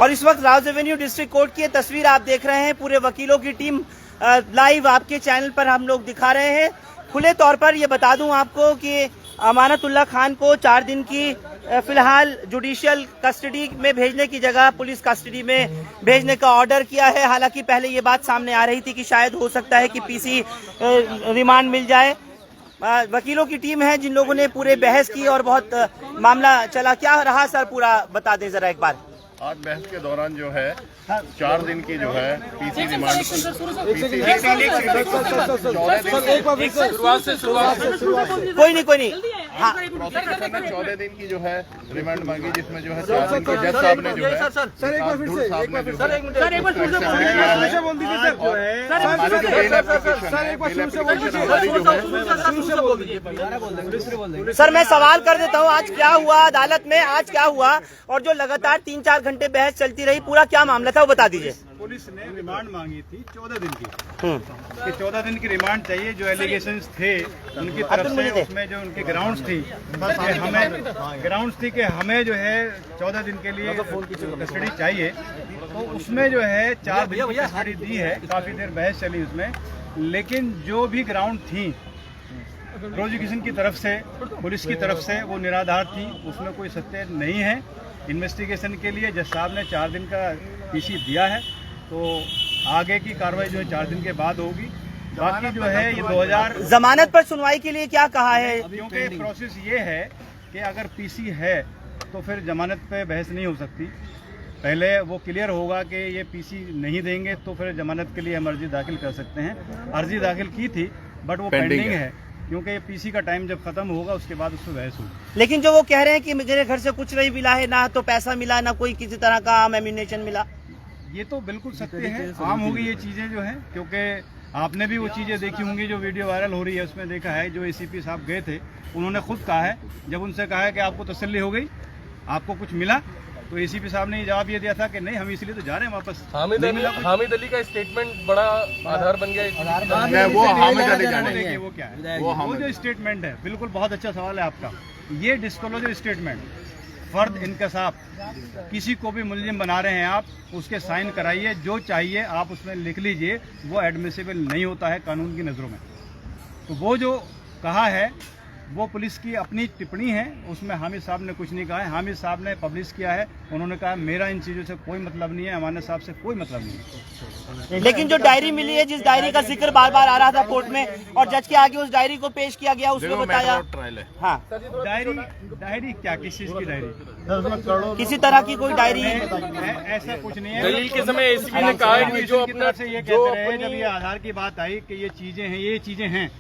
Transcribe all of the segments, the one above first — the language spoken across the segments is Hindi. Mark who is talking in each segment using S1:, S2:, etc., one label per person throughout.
S1: और इस वक्त राउज एवेन्यू डिस्ट्रिक्ट कोर्ट की तस्वीर आप देख रहे हैं। पूरे वकीलों की टीम लाइव आपके चैनल पर हम लोग दिखा रहे हैं। खुले तौर पर ये बता दूं आपको कि अमानतुल्लाह खान को 4 दिन की फिलहाल जुडिशियल कस्टडी में भेजने की जगह पुलिस कस्टडी में भेजने का ऑर्डर किया है। हालांकि पहले ये बात सामने आ रही थी कि शायद हो सकता है कि पीसी रिमांड मिल जाए। वकीलों की टीम है जिन लोगों ने पूरे बहस की और बहुत मामला चला। क्या रहा सर, पूरा बता दें जरा एक बार।
S2: आज बहस के दौरान जो है 4 दिन की जो है पीसी रिमांड
S1: कोई नहीं हाँ,
S2: प्रोसिक्यूशन ने 14 दिन की जो है रिमांड मांगी, जिसमें जो है 4 दिन के जज साहब ने जो है
S1: सर मैं सवाल कर देता हूँ, आज क्या हुआ अदालत में, आज क्या हुआ और जो लगातार 3-4 घंटे बहस चलती रही, पूरा क्या मामला था वो बता दीजिए।
S3: पुलिस ने रिमांड मांगी थी 14 दिन की, कि 14 दिन की रिमांड चाहिए। जो एलिगेशंस थे उनकी तरफ से, उसमें जो उनकी ग्राउंड्स थी कि हमें जो है 14 दिन के लिए कस्टडी चाहिए, तो उसमें जो है 4 दिन की कस्टडी दी है। काफी देर बहस चली उसमें, लेकिन जो भी ग्राउंड थी प्रोसिक्यूशन की तरफ से, पुलिस की तरफ से, वो निराधार थी, उसमें कोई सत्य नहीं है। इन्वेस्टिगेशन के लिए जज साहब ने 4 दिन का पीसी दिया है, तो आगे की कार्रवाई जो है 4 दिन के बाद होगी। बाकी जो है ये 2000
S1: जमानत पर सुनवाई के लिए क्या कहा है,
S3: क्योंकि प्रोसेस ये है कि अगर पीसी है तो फिर जमानत पे बहस नहीं हो सकती। पहले वो क्लियर होगा कि ये पीसी नहीं देंगे तो फिर जमानत के लिए हम अर्जी दाखिल कर सकते हैं। अर्जी दाखिल की थी बट वो पेंडिंग है, क्योंकि पीसी का टाइम जब खत्म होगा उसके बाद उसमें बहस होगी।
S1: लेकिन जो वो कह रहे हैं कि मेरे घर से कुछ नहीं मिला है, ना तो पैसा मिला, ना कोई किसी तरह का आम एम्यूनेशन मिला,
S3: ये तो बिल्कुल सत्य है। आम होगी ये चीजें जो है, क्योंकि आपने भी वो चीजें देखी होंगी जो वीडियो वायरल हो रही है, उसमें देखा है जो एसीपी साहब गए थे, उन्होंने खुद कहा है, जब उनसे कहा है कि आपको तसल्ली हो गई, आपको कुछ मिला, तो एसीपी साहब ने जवाब ये दिया था कि नहीं, हम इसलिए तो जा रहे हैं वापस।
S4: हामिद अली का स्टेटमेंट बड़ा आधार बन गया।
S2: वो हामिद अली जाने
S3: वो क्या है, वो जो स्टेटमेंट है, बिल्कुल बहुत अच्छा सवाल है आपका। ये डिस्क्लोजर स्टेटमेंट, फर्द इंकशाफ, किसी को भी मुलजिम बना रहे हैं आप, उसके साइन कराइए, जो चाहिए आप उसमें लिख लीजिए, वो एडमिसिबल नहीं होता है कानून की नज़रों में। तो वो जो कहा है वो पुलिस की अपनी टिप्पणी है, उसमें हामिद साहब ने कुछ नहीं कहा है। हामिद साहब ने पब्लिश किया है, उन्होंने कहा मेरा इन चीज़ों से कोई मतलब नहीं है, अमानत साहब से कोई मतलब नहीं है।
S1: लेकिन जो डायरी मिली है, जिस डायरी का जिक्र बार बार आ रहा था कोर्ट में और जज के आगे उस डायरी को पेश किया गया, उसमें बताया हाँ
S3: डायरी क्या, किस चीज़ की डायरी,
S1: किसी तरह की कोई डायरी
S3: ऐसा कुछ नहीं है।
S4: दलील के समय एसीपी ने कहा है कि जो
S3: अपने से ये कहते रहे, जब ये आधार की बात आई कि ये चीजें हैं,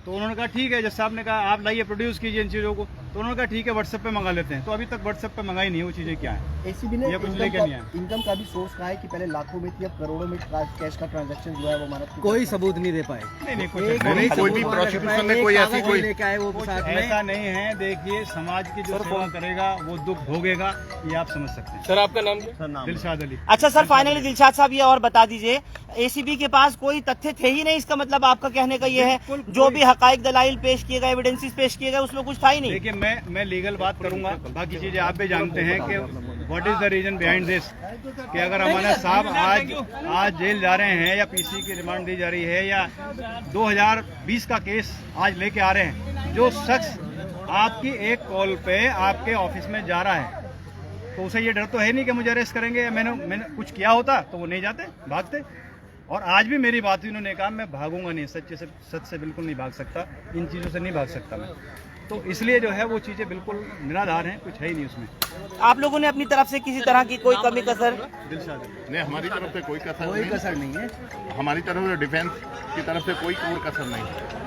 S3: तो उन्होंने कहा ठीक है, जज साहब ने कहा आप लाइए, प्रोड्यूस कीजिए इन चीज़ों को, तो उन्होंने कहा ठीक है व्हाट्सएप पे मंगा लेते हैं। तो अभी तक व्हाट्सएप पे मंगाई नहीं है वो चीज़ें क्या है।
S5: एसीबी ने
S3: कुछ लेके नहीं आया।
S5: इनकम का भी सोर्स कहा है कि पहले लाखों में थी, अब करोड़ों में कैश का ट्रांजैक्शन जो है वो हमारा कोई सबूत नहीं दे पाए।
S3: नहीं
S2: कोई भी प्रोसिक्यूशन ने कोई ऐसी कोई
S5: लेके आए वो
S3: ऐसा नहीं है। देखिए, समाज की जो सेवा करेगा वो दुख भोगेगा, ये आप समझ सकते हैं।
S4: सर आपका नाम क्या?
S3: दिलशाद अली।
S1: अच्छा सर, फाइनली दिलशाद साहब ये और बता दीजिए, एसीबी के पास कोई तथ्य थे ही नहीं, इसका मतलब आपका कहने का ये है जो भी हकाइक दलाइल पेश किए गए, एविडेंसेस पेश किए गए, उसमें कुछ था ही नहीं।
S3: देखिए, मैं लीगल बात करूंगा, बाकी चीजें आप भी जानते हैं कि what is the reason behind this, कि अगर अमानत साहब आज जेल जा रहे हैं या पीसी की रिमांड दी जा रही है, या 2020 का केस आज लेके आ रहे हैं, जो शख्स आपकी एक कॉल पे आपके ऑफिस में जा रहा है, तो उसे ये डर तो है नहीं कि मुझे अरेस्ट करेंगे। मैंने कुछ किया होता तो वो नहीं जाते, भागते। और आज भी मेरी बात हुई, उन्होंने कहा मैं भागूंगा नहीं, सच से बिल्कुल नहीं भाग सकता, इन चीज़ों से नहीं भाग सकता मैं। तो इसलिए जो है वो चीज़ें बिल्कुल निराधार हैं, कुछ है ही नहीं उसमें।
S1: आप लोगों ने अपनी तरफ से किसी तरह की कोई कमी कसर?
S2: नहीं, हमारी तरफ से कोई कसर नहीं है। हमारी तरफ से डिफेंस की तरफ से कोई कसर नहीं है।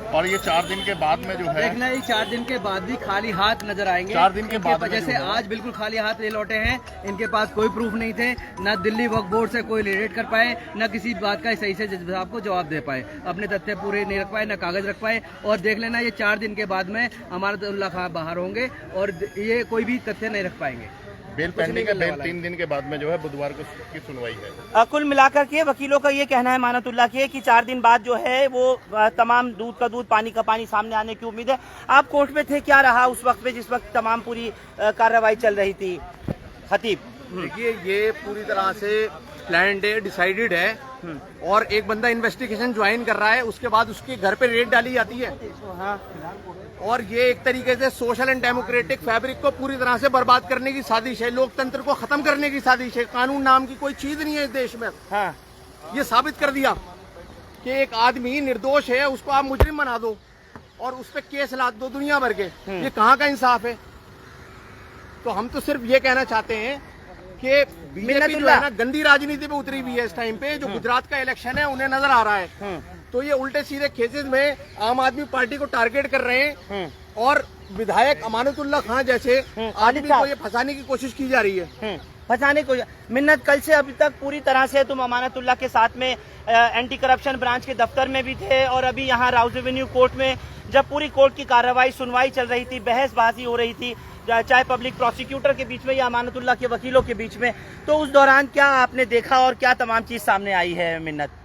S2: और ये 4 दिन के बाद में जो है,
S5: देखना, ये 4 दिन के बाद भी खाली हाथ नजर आएंगे।
S2: 4 दिन के बाद
S5: जैसे आज बिल्कुल खाली हाथ ले लौटे हैं, इनके पास कोई प्रूफ नहीं थे, ना दिल्ली वक्फ बोर्ड से कोई रिलेट कर पाए, ना किसी बात का सही से जज साहब को जवाब दे पाए, अपने तथ्य पूरे नहीं रख पाए, ना कागज रख पाए। और देख लेना, ये 4 दिन के बाद में अमानतुल्लाह खान बाहर होंगे और ये कोई भी तथ्य नहीं रख पाएंगे।
S2: बेल पेंडिंग है, बेल 3 दिन के बाद में जो है बुधवार को की सुनवाई है।
S1: कुल मिलाकर के वकीलों का ये कहना है अमानतुल्लाह के कि 4 दिन बाद जो है वो तमाम दूध का दूध पानी का पानी सामने आने की उम्मीद है। आप कोर्ट में थे, क्या रहा उस वक्त पे जिस वक्त तमाम पूरी कार्रवाई चल रही थी? खतीब
S6: देखिए ये पूरी तरह से प्लान्ड है, डिसाइडेड है, और एक बंदा इन्वेस्टिगेशन ज्वाइन कर रहा है, उसके बाद उसके घर पे रेड डाली जाती है। और ये एक तरीके से सोशल एंड डेमोक्रेटिक फैब्रिक को पूरी तरह से बर्बाद करने की साजिश है, लोकतंत्र को खत्म करने की साजिश है। कानून नाम की कोई चीज नहीं है इस देश में।
S1: हाँ।
S6: ये साबित कर दिया कि एक आदमी निर्दोष है, उसको आप मुजरिम बना दो और उस पर केस लाद दो दुनिया भर के। ये कहाँ का इंसाफ है? तो हम तो सिर्फ ये कहना चाहते हैं कि बीजेपी जो है ना गंदी राजनीति पे उतरी हुई है इस टाइम पे। जो गुजरात का इलेक्शन है उन्हें नजर आ रहा है, तो ये उल्टे सीधे केसेस में आम आदमी पार्टी को टारगेट कर रहे हैं और विधायक अमानतुल्लाह खान जैसे आदमी को ये फंसाने की कोशिश की जा रही है।
S1: फंसाने को। मिन्नत, कल से अभी तक पूरी तरह से तुम अमानतुल्लाह के साथ में एंटी करप्शन ब्रांच के दफ्तर में भी थे और अभी यहाँ राउज एवेन्यू कोर्ट में जब पूरी कोर्ट की कार्रवाई सुनवाई चल रही थी, बहसबाजी हो रही थी, चाहे पब्लिक प्रोसिक्यूटर के बीच में या अमानतुल्लाह के वकीलों के बीच में, तो उस दौरान क्या आपने देखा और क्या तमाम चीज सामने आई है? मिन्नत,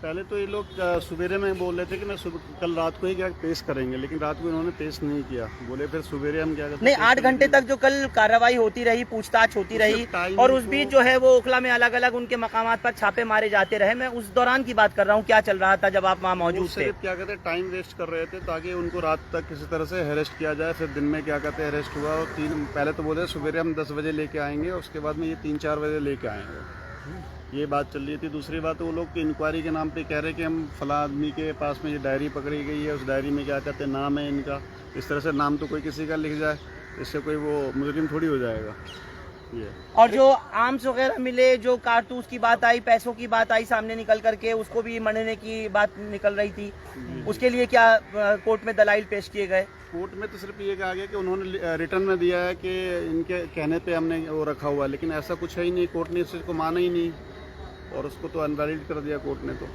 S7: पहले तो ये लोग सवेरे में बोल रहे थे कि मैं कल रात को ही क्या पेश करेंगे, लेकिन रात को इन्होंने पेश नहीं किया। बोले फिर सवेरे हम क्या करते
S1: नहीं, 8 घंटे तक जो कल कार्रवाई होती रही, पूछताछ होती रही और उस बीच जो है वो ओखला में अलग अलग उनके मकामात पर छापे मारे जाते रहे। मैं उस दौरान की बात कर रहा हूँ, क्या चल रहा था जब आप वहाँ मौजूद थे?
S7: क्या कहते हैं, टाइम वेस्ट कर रहे थे ताकि उनको रात तक किसी तरह से अरेस्ट किया जाए। फिर दिन में क्या कहते हैं अरेस्ट हुआ और पहले तो बोले सवेरे हम 10 बजे लेके आएंगे, उसके बाद में ये 3-4 बजे लेके आएंगे। ये बात चल रही थी। दूसरी बात वो लोग इंक्वायरी के नाम पे कह रहे कि हम फला आदमी के पास में ये डायरी पकड़ी गई है, उस डायरी में क्या कहते हैं नाम है इनका। इस तरह से नाम तो कोई किसी का लिख जाए, इससे कोई वो मुजरिम थोड़ी हो जाएगा ये।
S1: और जो आर्म्स वगैरह मिले, जो कारतूस की बात आई, पैसों की बात आई सामने निकल करके, उसको भी मरने की बात निकल रही थी, उसके लिए क्या कोर्ट में दलाइल पेश किए गए?
S7: कोर्ट में तो सिर्फ ये कहा गया कि उन्होंने रिटर्न में दिया है कि इनके कहने पे हमने वो रखा हुआ है, लेकिन ऐसा कुछ है ही नहीं। कोर्ट ने इस चीज़ को माना ही नहीं और उसको तो अनवैलिड कर दिया कोर्ट ने। तो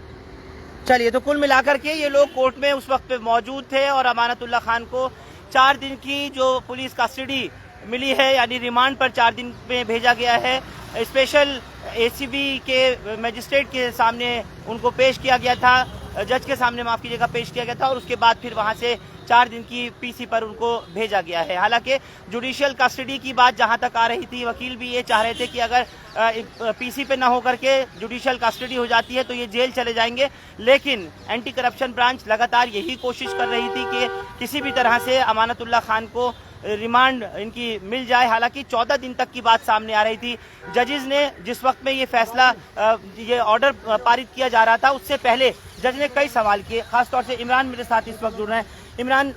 S1: चलिए, तो कुल मिलाकर के ये लोग कोर्ट में उस वक्त पे मौजूद थे और अमानतुल्लाह खान को 4 दिन की जो पुलिस कस्टडी मिली है, यानी रिमांड पर 4 दिन में भेजा गया है। स्पेशल एसीबी के मजिस्ट्रेट के सामने उनको पेश किया गया था, जज के सामने माफ कीजिएगा, पेश किया गया था और उसके बाद फिर वहां से 4 दिन की पीसी पर उनको भेजा गया है। हालांकि जुडिशियल कस्टडी की बात जहां तक आ रही थी, वकील भी ये चाह रहे थे कि अगर पीसी पे ना होकर के जुडिशियल कस्टडी हो जाती है तो ये जेल चले जाएंगे, लेकिन एंटी करप्शन ब्रांच लगातार यही कोशिश कर रही थी कि किसी भी तरह से अमानतुल्लाह खान को रिमांड इनकी मिल जाए। हालांकि 14 दिन तक की बात सामने आ रही थी। जजेस ने जिस वक्त में ये फैसला, ये ऑर्डर पारित किया जा रहा था, उससे पहले जज ने कई सवाल किए। खासतौर से इमरान मेरे साथ इस वक्त जुड़ रहे हैं। इमरान,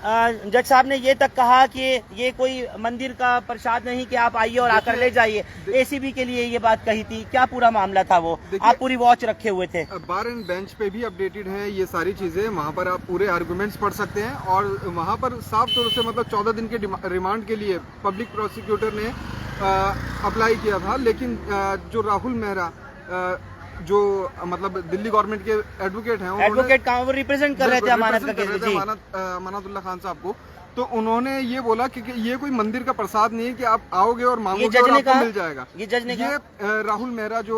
S1: जज साहब ने ये तक कहा कि ये कोई मंदिर का प्रसाद नहीं कि आप आइए और आकर ले जाइए। एसीबी के लिए ये बात कही थी, क्या पूरा मामला था वो? आप पूरी वॉच रखे हुए थे?
S8: बार एंड बेंच पे भी अपडेटेड है ये सारी चीजें, वहाँ पर आप पूरे आर्गुमेंट्स पढ़ सकते हैं। और वहाँ पर साफ तौर से मतलब 14 दिन के रिमांड के लिए पब्लिक प्रोसिक्यूटर ने अप्लाई किया था, लेकिन जो राहुल मेहरा जो मतलब दिल्ली गवर्नमेंट के एडवोकेट हैं,
S1: एडवोकेट कहाँ वो रिप्रेजेंट कर रहे थे अमानत का केस?
S8: अमानतुल्लाह खान साहब को, तो उन्होंने ये बोला कि ये कोई मंदिर का प्रसाद नहीं है कि आप आओगे और मांगोगे और आपको मिल जाएगा।
S1: ये जज ने कहा?
S8: राहुल मेहरा जो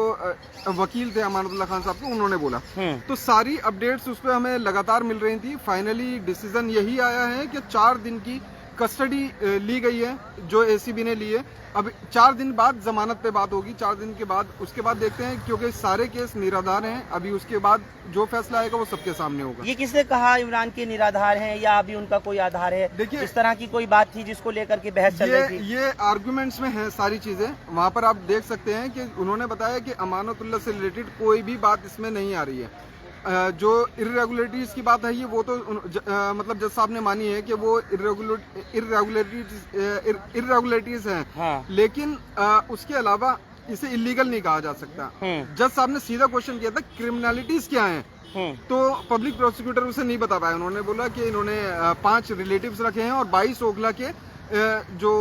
S8: वकील थे अमानतुल्लाह खान साहब को, उन्होंने बोला। तो सारी अपडेट्स उस पर हमें लगातार मिल रही थी। फाइनली डिसीजन यही आया है कि 4 दिन की कस्टडी ली गई है जो एसीबी ने ली है। अब 4 दिन बाद जमानत पे बात होगी, 4 दिन के बाद, उसके बाद देखते हैं, क्योंकि सारे केस निराधार हैं। अभी उसके बाद जो फैसला आएगा वो सबके सामने होगा।
S1: ये किसने कहा इमरान के निराधार हैं या अभी उनका कोई आधार है?
S8: देखिए,
S1: इस तरह की कोई बात थी जिसको लेकर के बहस चल रही थी?
S8: ये आर्गुमेंट्स में है सारी चीजें। वहाँ पर आप देख सकते हैं कि उन्होंने बताया कि अमानतुल्लाह से रिलेटेड कोई भी बात इसमें नहीं आ रही है। जो इर्रेगुलरिटीज की बात है, ये वो तो मतलब जज साहब ने मानी है कि वो इर्रेगुलरिटीज हैं।
S1: हाँ।
S8: लेकिन उसके अलावा इसे इलीगल नहीं कहा जा सकता। जज साहब ने सीधा क्वेश्चन किया था क्रिमिनलिटीज क्या हैं, तो पब्लिक प्रोसिक्यूटर उसे नहीं बता पाया। उन्होंने बोला कि इन्होंने 5 रिलेटिव्स रखे हैं और 22 ओखला के जो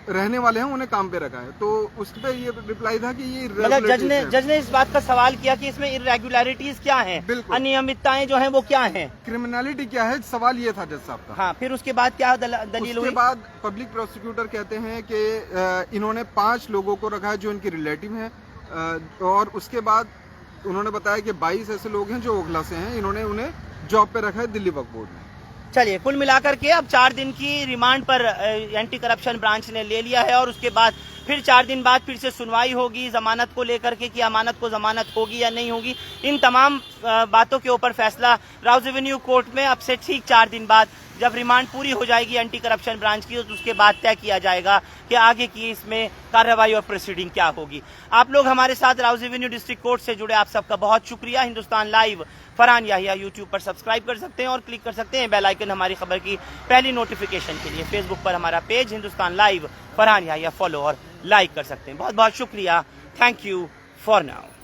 S8: रहने वाले हैं उन्हें काम पे रखा है। तो उस पे ये रिप्लाई था कि ये
S1: मतलब जज ने इस बात का सवाल किया कि इसमें इर्रेगुलरिटीज क्या हैं, अनियमितताएं जो हैं वो क्या हैं,
S8: क्रिमिनलिटी क्या है, सवाल ये था जज साहब का।
S1: हाँ, फिर उसके बाद क्या दलील हुई?
S8: उसके बाद पब्लिक प्रोसिक्यूटर कहते हैं कि इन्होंने 5 लोगों को रखा है जो इनके रिलेटिव हैं, और उसके बाद उन्होंने बताया कि 22 ऐसे लोग हैं जो ओखला से हैं, इन्होंने उन्हें जॉब पे रखा है दिल्ली वक्फ बोर्ड में।
S1: चलिए, कुल मिलाकर के अब 4 दिन की रिमांड पर एंटी करप्शन ब्रांच ने ले लिया है और उसके बाद फिर 4 दिन बाद फिर से सुनवाई होगी जमानत को लेकर के कि अमानत को जमानत होगी या नहीं होगी। इन तमाम बातों के ऊपर फैसला राउज एवेन्यू कोर्ट में अब से ठीक 4 दिन बाद जब रिमांड पूरी हो जाएगी एंटी करप्शन ब्रांच की, तो उसके बाद तय किया जाएगा कि आगे की इसमें कार्रवाई और प्रोसीडिंग क्या होगी। आप लोग हमारे साथ राउज एवेन्यू डिस्ट्रिक्ट कोर्ट से जुड़े, आप सबका बहुत शुक्रिया। हिंदुस्तान लाइव फरहान याहिया यूट्यूब पर सब्सक्राइब कर सकते हैं और क्लिक कर सकते हैं बेल आइकन हमारी खबर की पहली नोटिफिकेशन के लिए। फेसबुक पर हमारा page Hindustan live Farhan Yahiya follow और लाइक कर सकते हैं। बहुत बहुत शुक्रिया। Thank you for now.